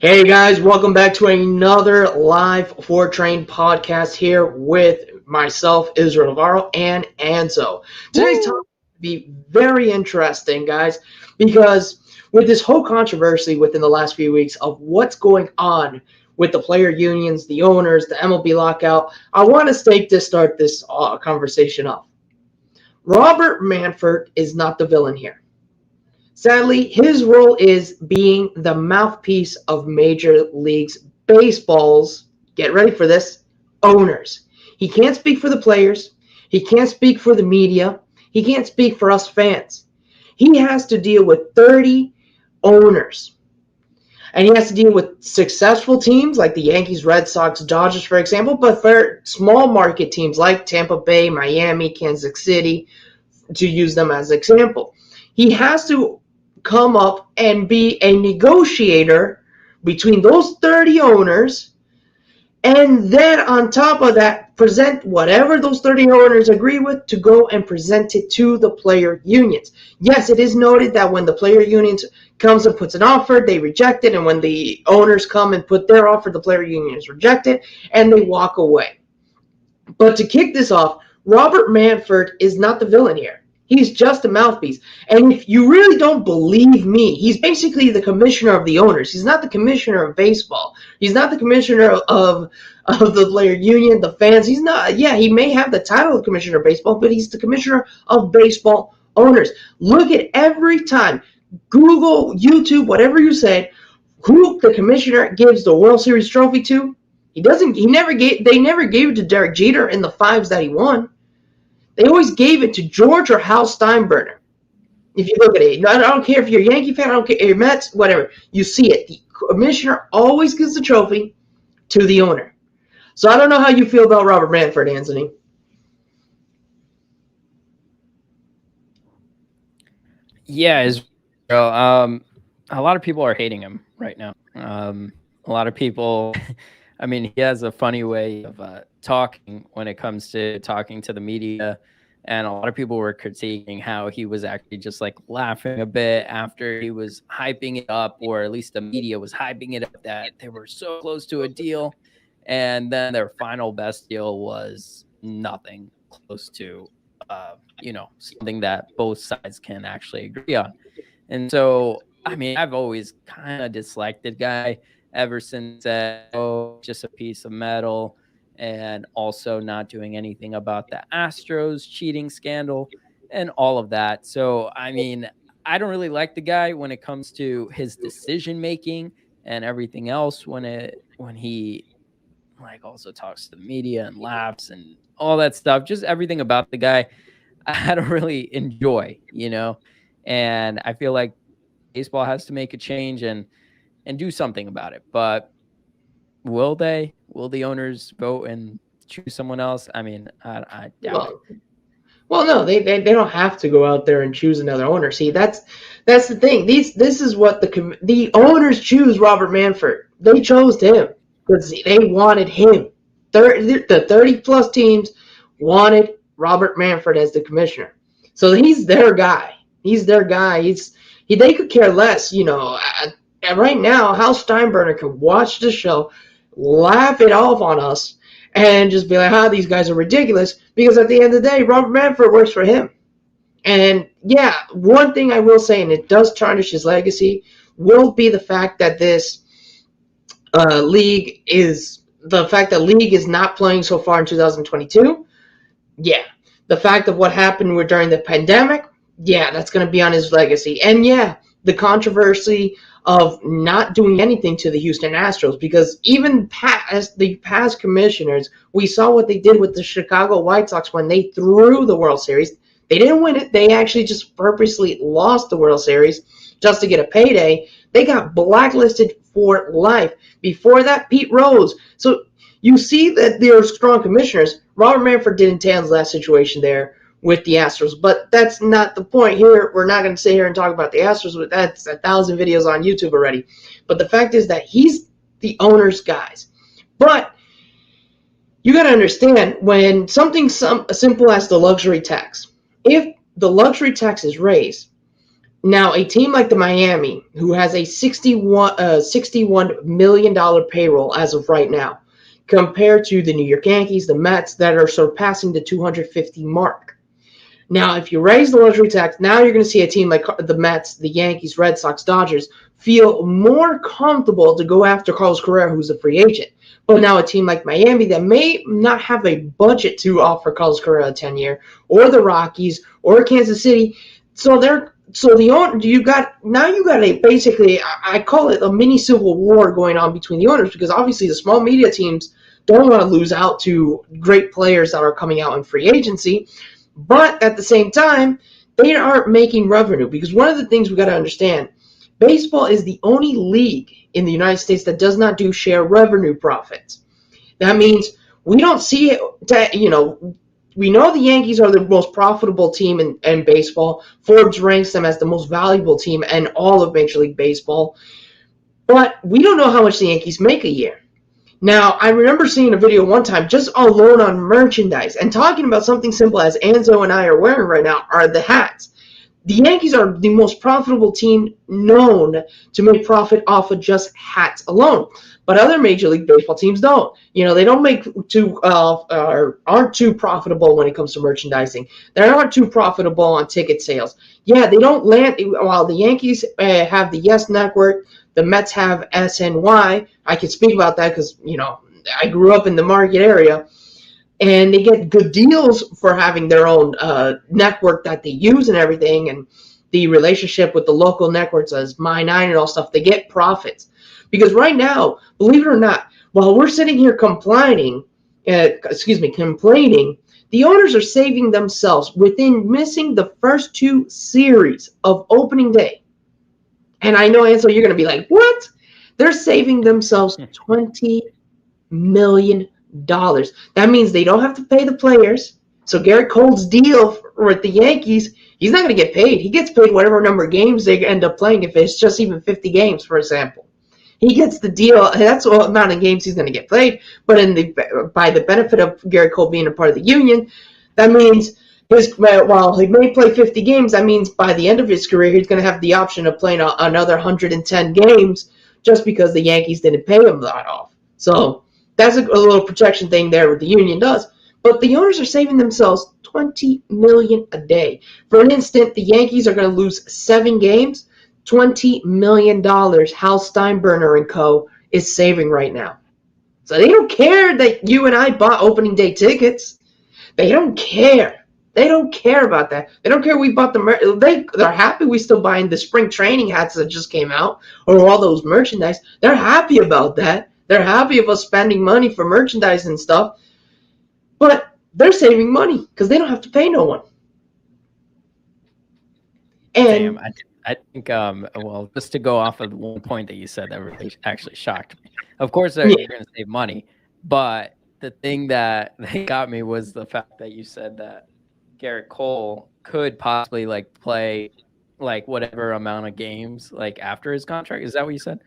Hey guys, welcome back to another live Four Train podcast here with myself, Israel Navarro, and Anzo. Today's topic will be very interesting, guys, because with this whole controversy within the last few weeks of what's going on with the player unions, the owners, the MLB lockout, I want to start this conversation off. Robert Manfred is not the villain here. Sadly, his role is being the mouthpiece of Major League Baseball's, get ready for this, owners. He can't speak for the players. He can't speak for the media. He can't speak for us fans. He has to deal with 30 owners. And he has to deal with successful teams like the Yankees, Red Sox, Dodgers, for example, but for small market teams like Tampa Bay, Miami, Kansas City, to use them as an example. He has to come up and be a negotiator between those 30 owners, and then on top of that, present whatever those 30 owners agree with to go and present it to the player unions. Yes, it is noted that when the player unions comes and puts an offer, they reject it, and when the owners come and put their offer, the player unions reject it, and they walk away. But to kick this off, Robert Manfred is not the villain here. He's just a mouthpiece. And if you really don't believe me, he's basically the commissioner of the owners. He's not the commissioner of baseball. He's not the commissioner of the player union, the fans. He's not. Yeah, he may have the title of commissioner of baseball, but he's the commissioner of baseball owners. Look at every time. Google, YouTube, whatever you say, who the commissioner gives the World Series trophy to. They never gave it to Derek Jeter in the fives that he won. They always gave it to George or Hal Steinbrenner. If you look at it, I don't care if you're a Yankee fan, I don't care if you're Mets, whatever. You see it. The commissioner always gives the trophy to the owner. So I don't know how you feel about Robert Manfred, Anthony. Yeah, Israel. A lot of people are hating him right now. A lot of people. I mean, he has a funny way of talking when it comes to talking to the media. And a lot of people were critiquing how he was actually just like laughing a bit after he was hyping it up, or at least the media was hyping it up that they were so close to a deal. And then their final best deal was nothing close to, something that both sides can actually agree on. And so, I mean, I've always kind of disliked the guy ever since just a piece of metal, and also not doing anything about the Astros cheating scandal and all of that. So, I mean, I don't really like the guy when it comes to his decision making and everything else when he like also talks to the media and laughs and all that stuff. Just everything about the guy I don't really enjoy, and I feel like baseball has to make a change and do something about it. But will they? Will the owners vote and choose someone else? I mean, I doubt it. Well, no, they don't have to go out there and choose another owner. See, that's the thing. This is what the owners choose Robert Manfred. They chose him because they wanted him. The 30-plus teams wanted Robert Manfred as the commissioner. So he's their guy. He's their guy. They could care less, right now, Hal Steinbrenner can watch the show, laugh it off on us, and just be like, these guys are ridiculous, because at the end of the day, Robert Manfred works for him. And yeah, one thing I will say, and it does tarnish his legacy, will be the fact that this league is not playing so far in 2022. Yeah. The fact of what happened during the pandemic, yeah, that's going to be on his legacy. And yeah, the controversy of not doing anything to the Houston Astros, because even past the past commissioners, we saw what they did with the Chicago White Sox when they threw the World Series. They didn't win it. They actually just purposely lost the World Series just to get a payday. They got blacklisted for life. Before that, Pete Rose. So you see that there are strong commissioners. Robert Manfred didn't handle that situation there with the Astros, but that's not the point here. We're not going to sit here and talk about the Astros. That's 1,000 videos on YouTube already. But the fact is that he's the owner's guys. But you got to understand, when simple as the luxury tax, if the luxury tax is raised, Now, a team like the Miami, who has a $61 million payroll as of right now, compared to the New York Yankees, the Mets, that are surpassing the 250 mark. Now, if you raise the luxury tax, now you're going to see a team like the Mets, the Yankees, Red Sox, Dodgers feel more comfortable to go after Carlos Correa, who's a free agent. But now a team like Miami that may not have a budget to offer Carlos Correa a 10-year, or the Rockies, or Kansas City, you got a basically, I call it a mini civil war going on between the owners, because obviously the small media teams don't want to lose out to great players that are coming out in free agency, but at the same time they aren't making revenue, because one of the things we got to understand, baseball is the only league in the United States that does not do share revenue profits. That means we don't see it, we know the Yankees are the most profitable team in baseball. Forbes ranks them as the most valuable team in all of Major League Baseball. But we don't know how much the Yankees make a year. Now, I remember seeing a video one time just alone on merchandise and talking about something simple as Anzo and I are wearing right now are the hats. The Yankees are the most profitable team known to make profit off of just hats alone. But other Major League Baseball teams don't. They don't aren't too profitable when it comes to merchandising. They aren't too profitable on ticket sales. Yeah, they don't land. While the Yankees have the Yes Network, the Mets have SNY. I can speak about that because I grew up in the Market area, and they get good deals for having their own network that they use and everything, and the relationship with the local networks as My Nine and all stuff. They get profits. Because right now, believe it or not, while we're sitting here complaining, the owners are saving themselves within missing the first two series of opening day. And I know, Ansel, you're going to be like, what? They're saving themselves $20 million. That means they don't have to pay the players. So Garrett Cole's deal with the Yankees, he's not going to get paid. He gets paid whatever number of games they end up playing, if it's just even 50 games, for example. He gets the deal. That's the amount of games he's going to get played. But by the benefit of Garrett Cole being a part of the union, that means while he may play 50 games, that means by the end of his career, he's going to have the option of playing another 110 games just because the Yankees didn't pay him that off. So that's a little protection thing there what the union does. But the owners are saving themselves $20 million a day. For an instant, the Yankees are going to lose 7 games. $20 million Hal Steinbrenner and co. is saving right now. So they don't care that you and I bought opening day tickets. They don't care. They don't care about that. They don't care we bought they're happy we still buying the spring training hats that just came out or all those merchandise. They're happy about that. They're happy of us spending money for merchandise and stuff. But they're saving money because they don't have to pay no one. And I think, well, just to go off of one point that you said that really actually shocked me. Of course, they're going to save money, but the thing that got me was the fact that you said that Garrett Cole could possibly play whatever amount of games after his contract. Is that what you said?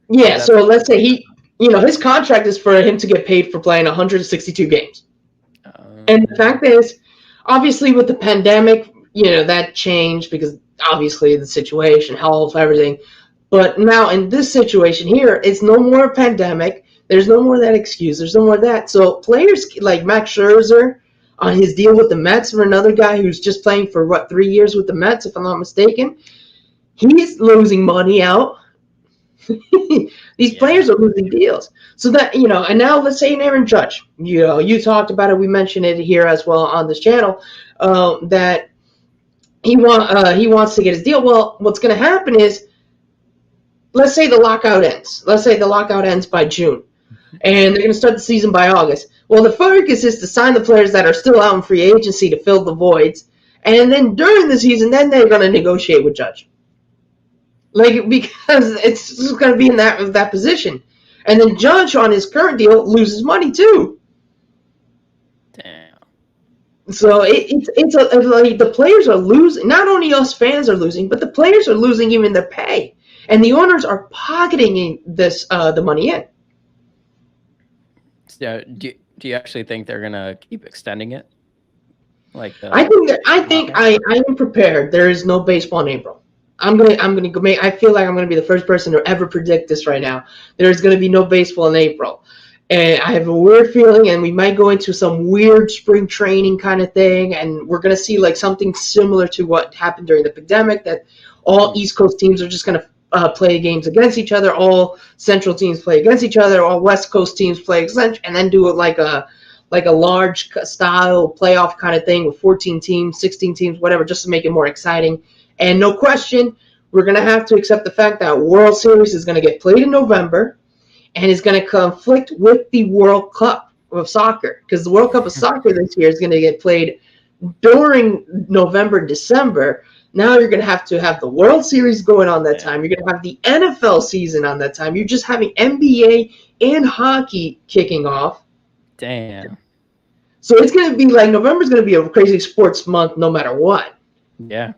Yeah. So let's say his contract is for him to get paid for playing 162 games. And the fact is, obviously with the pandemic, that changed because obviously the situation, health, everything. But now in this situation here, it's no more a pandemic. There's no more that excuse. There's no more that. So players like Max Scherzer on his deal with the Mets, for another guy who's just playing for 3 years with the Mets, if I'm not mistaken, he's losing money out. These players are losing deals. So that, and now let's say an Aaron Judge, you talked about it. We mentioned it here as well on this channel, that he wants to get his deal. Well, what's going to happen is, let's say the lockout ends. Let's say the lockout ends by June, and they're going to start the season by August. Well, the focus is to sign the players that are still out in free agency to fill the voids, and then during the season, then they're going to negotiate with Judge. Because it's just going to be in that position. And then Judge on his current deal loses money too. Damn. So the players are losing. Not only us fans are losing, but the players are losing even their pay, and the owners are pocketing the money in. So do you actually think they're gonna keep extending it? I am prepared. There is no baseball in April. I'm gonna go make. I feel like I'm gonna be the first person to ever predict this right now. There's gonna be no baseball in April, and I have a weird feeling, and we might go into some weird spring training kind of thing, and we're gonna see like something similar to what happened during the pandemic. That all East Coast teams are just gonna play games against each other. All Central teams play against each other. All West Coast teams play against, and then do it like a large style playoff kind of thing with 14 teams, 16 teams, whatever, just to make it more exciting. And no question, we're going to have to accept the fact that World Series is going to get played in November and is going to conflict with the World Cup of soccer, because the World Cup of soccer this year is going to get played during November, December. Now you're going to have the World Series going on that time. You're going to have the NFL season on that time. You're just having NBA and hockey kicking off. Damn. So it's going to be like November's going to be a crazy sports month no matter what. Yeah.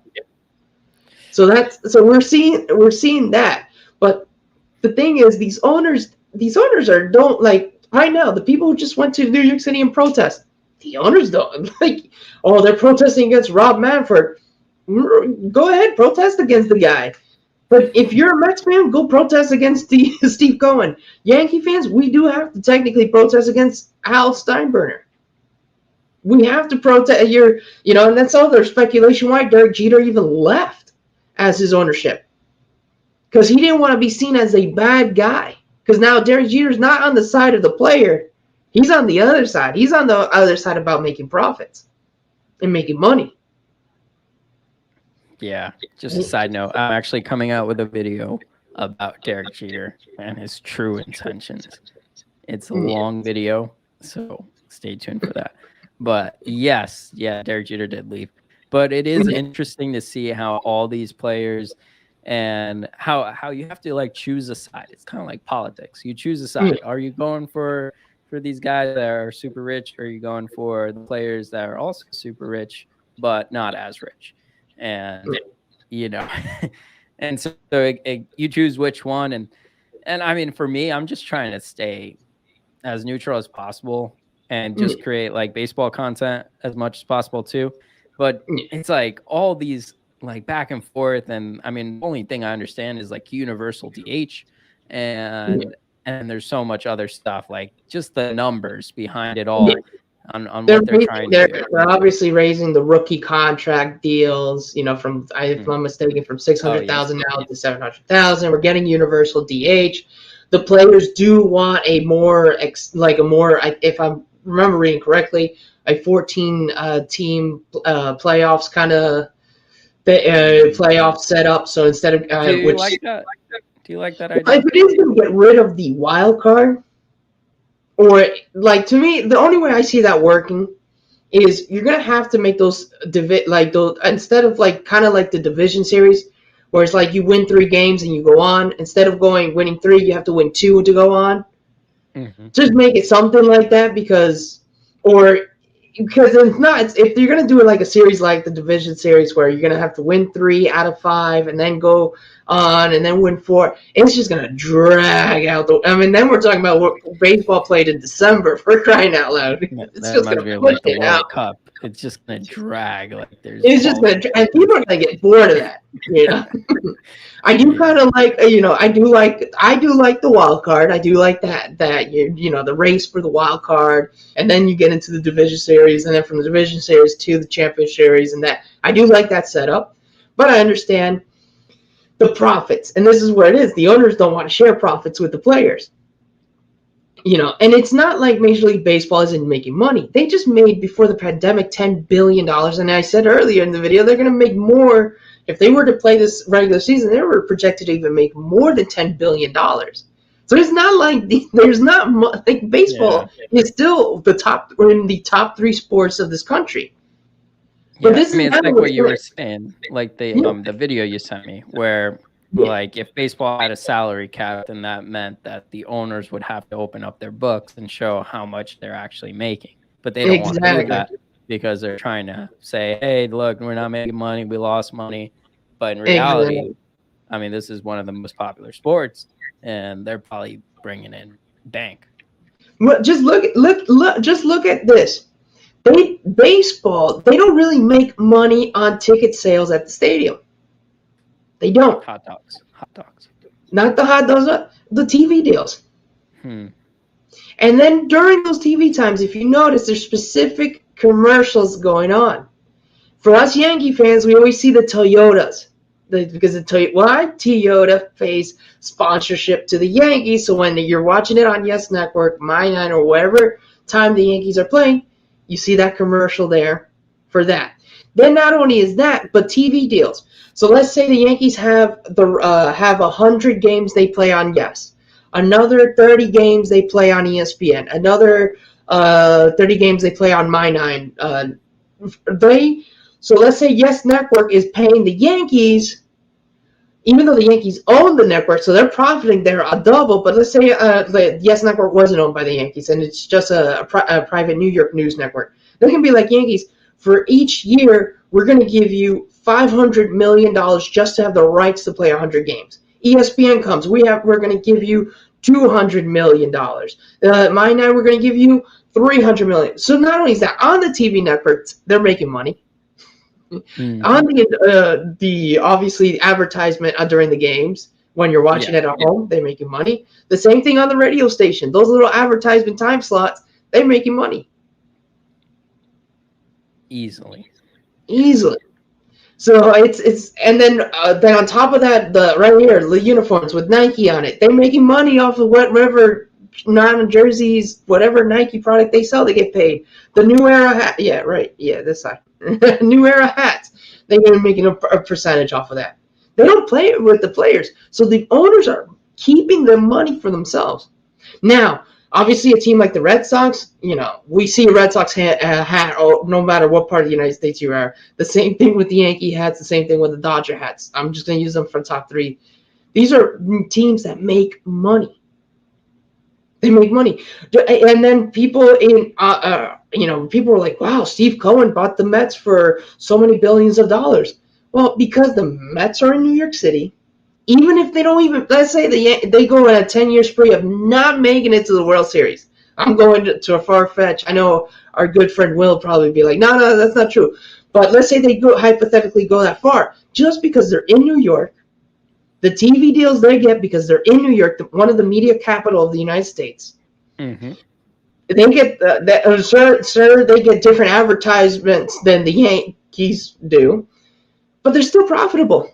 So we're seeing that. But the thing is, these owners don't like right now. The people who just went to New York City and protest, the owners don't like. Oh, they're protesting against Rob Manfred. Go ahead, protest against the guy. But if you're a Mets fan, go protest against Steve Cohen. Yankee fans, we do have to technically protest against Hal Steinbrenner. We have to protest and that's all their speculation why Derek Jeter even left as his ownership. Because he didn't want to be seen as a bad guy. Because now Derek Jeter's not on the side of the player. He's on the other side. He's on the other side about making profits and making money. Yeah, just a side note, I'm actually coming out with a video about Derek Jeter and his true intentions. It's a long video, so stay tuned for that. But yes, Derek Jeter did leave. But it is interesting to see how all these players and how you have to like choose a side. It's kind of like politics. You choose a side. Are you going for these guys that are super rich, or are you going for the players that are also super rich but not as rich? And and so you choose which one, and I mean, for me, I'm just trying to stay as neutral as possible and just create like baseball content as much as possible too. But it's like all these like back and forth, and I mean, the only thing I understand is like universal DH, and there's so much other stuff, like just the numbers behind it all. On what they're trying to do. They're obviously raising the rookie contract deals, from, if I'm mistaken, from 600,000 now to 700,000. We're getting universal DH. The players do want a more, if I'm remembering correctly, a 14 team playoffs kind of playoff setup. So instead of do you like that idea? If it is going to get rid of the wild card. Or, like, to me, the only way I see that working is you're going to have to make those, instead of, like, kind of like the division series, where it's like you win 3 games and you go on. Instead of winning 3, you have to win 2 to go on. Just make it something like that, because if you're going to do it like a series like the division series, where you're going to have to win 3 out of 5 and then go on and then win 4, it's just going to drag out then we're talking about what baseball played in December, for crying out loud. It's just going to push it out. Cup. It's just going to drag. It's just going to, and people are going to get bored of that. I do kind of like, I do like the wild card. I do like that the race for the wild card, and then you get into the division series, and then from the division series to the championship series, and that I do like that setup. But I understand the profits, and this is where it is. The owners don't want to share profits with the players. And it's not like Major League Baseball isn't making money. They just made, before the pandemic, $10 billion. And I said earlier in the video, they're going to make more. If they were to play this regular season, they were projected to even make more than $10 billion. So it's not like baseball is still in the top 3 sports of this country. But it's like what you were saying, like the video you sent me, where like if baseball had a salary cap, then that meant that the owners would have to open up their books and show how much they're actually making. But they don't want to do that, because they're trying to say, hey, look, we're not making money, we lost money. But in reality, I mean, this is one of the most popular sports, and they're probably bringing in bank. Well, just look at this. Baseball, they don't really make money on ticket sales at the stadium. They don't. Hot dogs. Not the hot dogs, the TV deals. Hmm. And then during those TV times, if you notice, there's specific commercials going on. For us Yankee fans, we always see the Toyotas. Because Toyota pays sponsorship to the Yankees. So when you're watching it on Yes Network, My Nine, or whatever time the Yankees are playing, you see that commercial there for that. Then not only is that, but TV deals. So let's say the Yankees have 100 games they play on Yes, another 30 games they play on ESPN, another 30 games they play on My Nine. So let's say Yes Network is paying the Yankees, even though the Yankees own the network, so they're profiting there a double. But let's say the Yes Network wasn't owned by the Yankees, and it's just a private New York news network. They can be like, Yankees, for each year, we're going to give you $500 million just to have the rights to play 100 games. ESPN comes, we're going to give you $200 million. My Nine, we're going to give you $300 million. So not only is that, on the TV networks, they're making money. Mm-hmm. On the obviously advertisement during the games, when you're watching it at home, they're making money. The same thing on the radio station. Those little advertisement time slots, they're making money. Easily. So it's and then on top of that, right here, the uniforms with Nike on it, they're making money off of whatever non-jerseys, whatever Nike product they sell, they get paid. The New Era hat, this side. New Era hats, they're going to be making a percentage off of that. They don't play it with the players, so the owners are keeping their money for themselves. Now, obviously, a team like the Red Sox, we see a Red Sox hat no matter what part of the United States you are. The same thing with the Yankee hats, the same thing with the Dodger hats. I'm just going to use them for top three. These are teams that make money. They make money. And then people people were like, wow, Steve Cohen bought the Mets for so many billions of dollars. Well, because the Mets are in New York City, even if they don't even, let's say they go on a 10-year spree of not making it to the World Series. I'm going to a far fetch. I know our good friend Will probably be like, no, that's not true. But let's say they hypothetically go that far. Just because they're in New York, the TV deals they get because they're in New York, one of the media capital of the United States. Mm-hmm. They get they get different advertisements than the Yankees do, but they're still profitable.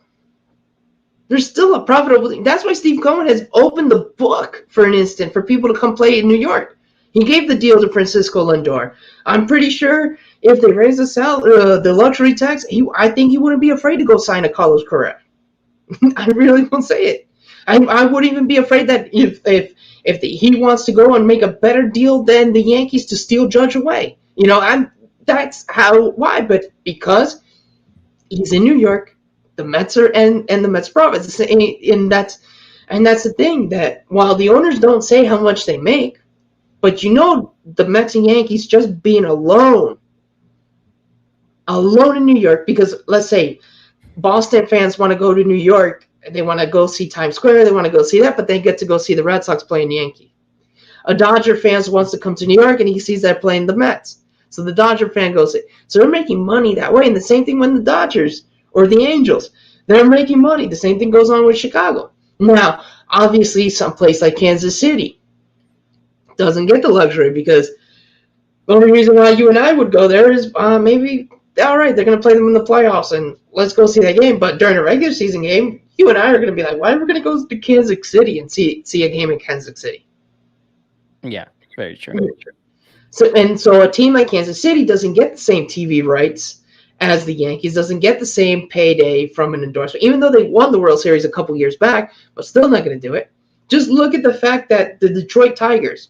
They're still a profitable thing. That's why Steve Cohen has opened the book for an instant for people to come play in New York. He gave the deal to Francisco Lindor. I'm pretty sure if they raise the luxury tax, I think he wouldn't be afraid to go sign a Carlos Correa. I really won't say it. I wouldn't even be afraid that if he wants to go and make a better deal than the Yankees to steal Judge away. That's why. But because he's in New York, the Mets are and the Mets profits, and that's the thing, that while the owners don't say how much they make, but the Mets and Yankees just being alone in New York, because let's say Boston fans want to go to New York, they want to go see Times Square, they want to go see that, but they get to go see the Red Sox playing the Yankees. A Dodger fan wants to come to New York and he sees that playing the Mets. So the Dodger fan goes, so they're making money that way. And the same thing when the Dodgers or the Angels, they're making money. The same thing goes on with Chicago. Now, obviously, some place like Kansas City doesn't get the luxury, because the only reason why you and I would go there is maybe, all right, they're going to play them in the playoffs and let's go see that game. But during a regular season game, you and I are going to be like, why are we going to go to Kansas City and see a game in Kansas City? Yeah, very true. So a team like Kansas City doesn't get the same TV rights as the Yankees, doesn't get the same payday from an endorsement, even though they won the World Series a couple years back, but still not going to do it. Just look at the fact that the Detroit Tigers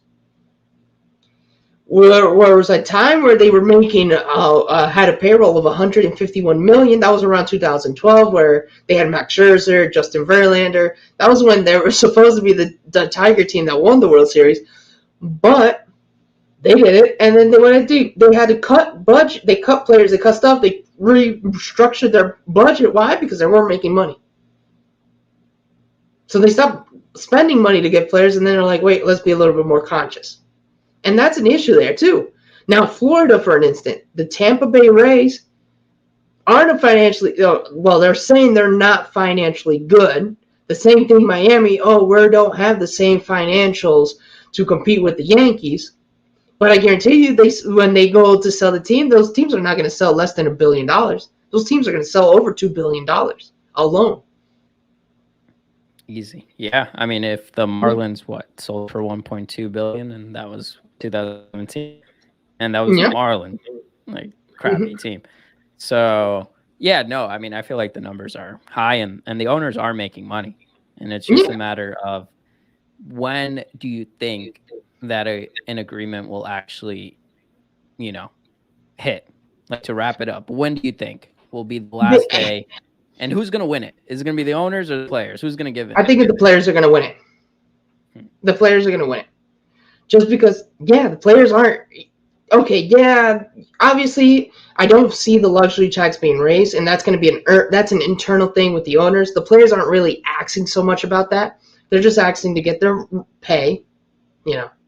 was a time where they were making had a payroll of $151 million. That was around 2012, where they had Max Scherzer, Justin Verlander. That was when they were supposed to be the Tiger team that won the World Series, but they did it, and then they had to cut budget. They cut players, they cut stuff, they restructured their budget. Why? Because they weren't making money. So they stopped spending money to get players, and then they're like, wait, let's be a little bit more conscious. And that's an issue there, too. Now, Florida, for an instant, the Tampa Bay Rays aren't financially, well, they're saying they're not financially good. The same thing Miami, we don't have the same financials to compete with the Yankees. But I guarantee you, when they go to sell the team, those teams are not going to sell less than $1 billion. Those teams are going to sell over $2 billion alone. Easy. Yeah. I mean, if the Marlins sold for 1.2 billion, and that was 2017, and that was the Marlins, like crappy team. So yeah, no, I mean, I feel like the numbers are high, and the owners are making money, and it's just a matter of when do you think that an agreement will actually, hit? Like, to wrap it up, when do you think will be the last day? And who's going to win it? Is it going to be the owners or the players? Who's going to give it? I think the players are going to win it. The players are going to win it. Just because, the players aren't. Okay, obviously, I don't see the luxury tax being raised, and that's going to be that's an internal thing with the owners. The players aren't really asking so much about that. They're just asking to get their pay,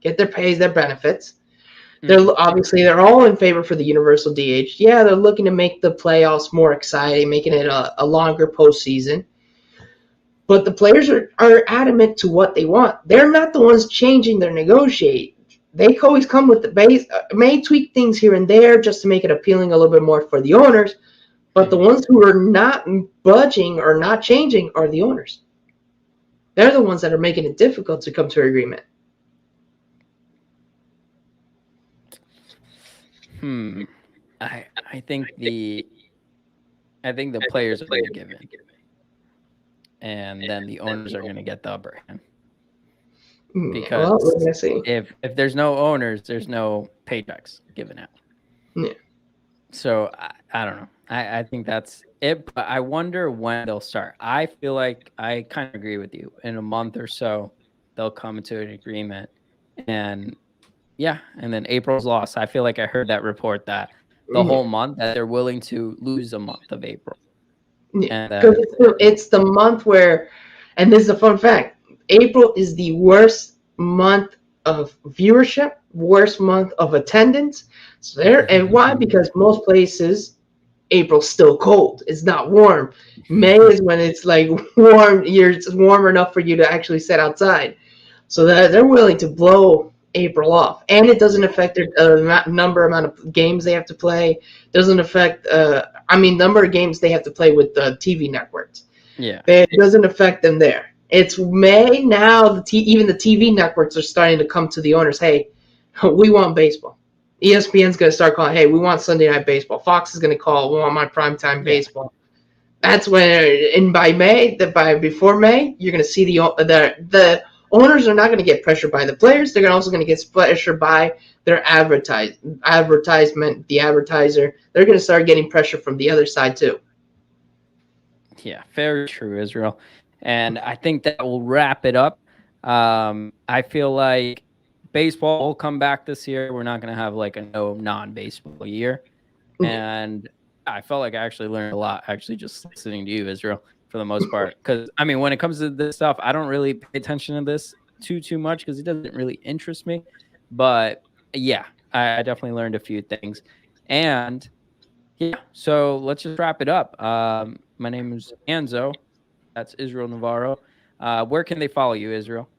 get their pays, their benefits. They're all in favor for the universal DH. Yeah, they're looking to make the playoffs more exciting, making it a longer postseason. But the players are adamant to what they want. They're not the ones changing their negotiate. They always come with the base, may tweak things here and there just to make it appealing a little bit more for the owners. But the ones who are not budging or not changing are the owners. They're the ones that are making it difficult to come to an agreement. I think the players are going to give in, and then the owners are going to get the upper hand. Because if there's no owners, there's no paychecks given out. Yeah. So I don't know. I think that's it. But I wonder when they'll start. I feel like I kind of agree with you. In a month or so, they'll come to an agreement, and then April's lost. I feel like I heard that report that the whole month that they're willing to lose a month of April. Yeah, because it's the month where, and this is a fun fact, April is the worst month of viewership, worst month of attendance. So and why? Because most places, April's still cold. It's not warm. May is when it's like warm. It's warm enough for you to actually sit outside. So they're willing to blow April off, and it doesn't affect their amount of games they have to play. Doesn't affect number of games they have to play with the TV networks. Yeah, it doesn't affect them there. It's May now. Even the TV networks are starting to come to the owners. Hey, we want baseball. ESPN's going to start calling. Hey, we want Sunday night baseball. Fox is going to call. We want my primetime baseball. That's when, before May, you're going to see the owners are not going to get pressured by the players. They're also going to get pressured by their advertisement, the advertiser. They're going to start getting pressure from the other side too. Yeah, very true, Israel. And I think that will wrap it up. I feel like baseball will come back this year. We're not going to have like a no non-baseball year. And I felt like I actually learned a lot, actually just listening to you, Israel, for the most part. Because, when it comes to this stuff, I don't really pay attention to this too much because it doesn't really interest me. But, yeah, I definitely learned a few things. And, so let's just wrap it up. My name is Anzo. That's Israel Navarro. Where can they follow you, Israel?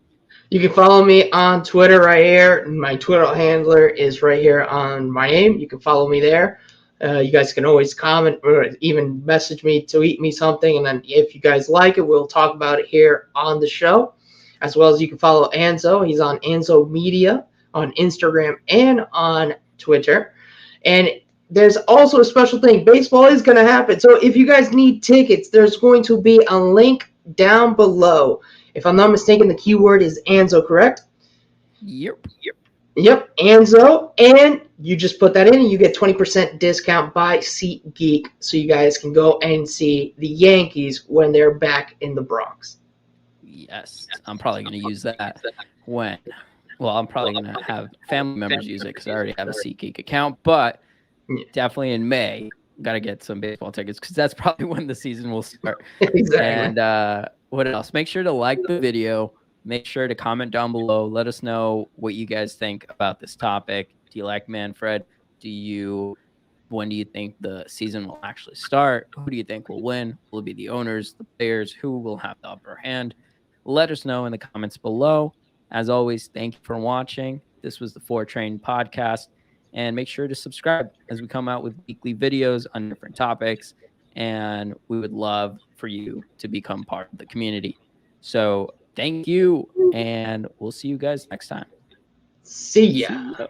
You can follow me on Twitter right here. My Twitter handler is right here on my name. You can follow me there. You guys can always comment or even message me, tweet me something, and then if you guys like it, we'll talk about it here on the show. As well as you can follow Anzo. He's on Anzo Media on Instagram and on Twitter. And there's also a special thing. Baseball is going to happen. So if you guys need tickets, there's going to be a link down below. If I'm not mistaken, the keyword is Anzo, correct? Yep, Anzo. And you just put that in and you get 20% discount by SeatGeek. So you guys can go and see the Yankees when they're back in the Bronx. Yes, I'm probably going to use that when. Well, I'm probably going to have family members use it because I already have a SeatGeek account. But definitely in May, got to get some baseball tickets because that's probably when the season will start. Exactly. And what else? Make sure to like the video. Make sure to comment down below. Let us know what you guys think about this topic. Do you like Manfred? When do you think the season will actually start? Who do you think will win? Will it be the owners, the players? Who will have the upper hand? Let us know in the comments below. As always, thank you for watching. This was the 4Train podcast. And make sure to subscribe as we come out with weekly videos on different topics. And we would love for you to become part of the community. So thank you. And we'll see you guys next time. See ya.